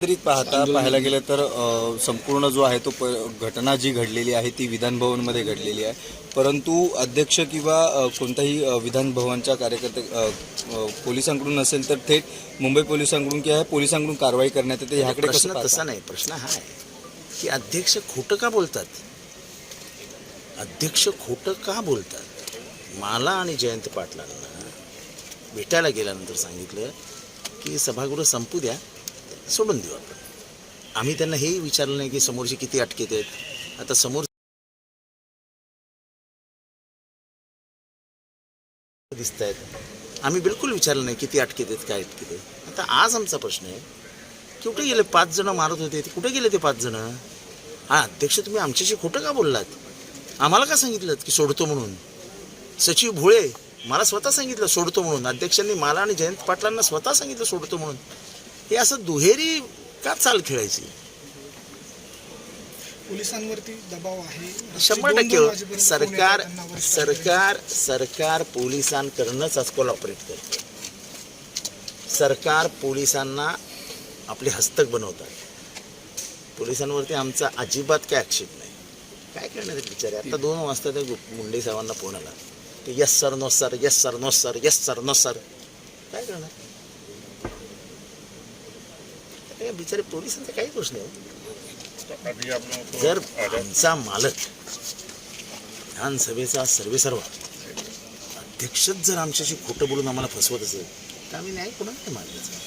एकंदरीत पाहायला गेलं तर संपूर्ण जो आहे तो घटना जी घडलेली आहे ती विधानभवनमध्ये घडलेली आहे. परंतु अध्यक्ष किंवा कोणत्याही विधानभवनच्या कार्यकर्ते पोलिसांकडून नसेल तर थेट मुंबई पोलिसांकडून किंवा पोलिसांकडून कारवाई करण्यात येते. ह्याकडे प्रश्न तसा नाही. प्रश्न हा आहे की अध्यक्ष खोटं का बोलतात. अध्यक्ष खोटं का बोलतात. मला आणि जयंत पाटलांना भेटायला गेल्यानंतर सांगितलं की सभागृह संपू द्या, सोडून देऊ आपण. आम्ही त्यांना हेही विचारलं नाही की समोरचे किती अटकेत आहेत. आता समोर दिसत आहेत, आम्ही बिलकुल विचारलं नाही किती अटकेत आहेत, काय अटकेत आहेत. आता आज आमचा प्रश्न आहे की कुठे गेले 5 जण मारत होते, कुठे गेले ते 5 जण. हा अध्यक्ष, तुम्ही आमच्याशी खोटं का बोललात. आम्हाला का सांगितलं की सोडतो म्हणून. सचिव भोळे मला स्वतः सांगितलं सोडतो म्हणून. अध्यक्षांनी मला आणि जयंत पाटलांना स्वतः सांगितलं सोडतो म्हणून. हे असं दुहेरी का चाल खेळायची. पोलिसांवरती दबाव आहे 100% सरकार पोलिसांकडूनच आजकाल ऑपरेट करते. सरकार पोलिसांना आपले हस्तक बनवतात. पोलिसांवरती आमचा अजिबात काय आक्षेप नाही. काय करणार आहेत बिचारे. आता 2 वाजता त्या मुंडे साहेबांना फोन आला की yes sir no sir, yes sir no sir, yes sir no sir. काय करणार बिचारे पोलिसांचा काही प्रश्न आहे. जर आमचा मालक विधानसभेचा सर्वेसर्वा अध्यक्षच जर आमच्याशी खोटं बोलून आम्हाला फसवत असेल तर आम्ही न्याय कोणाला मागायचा.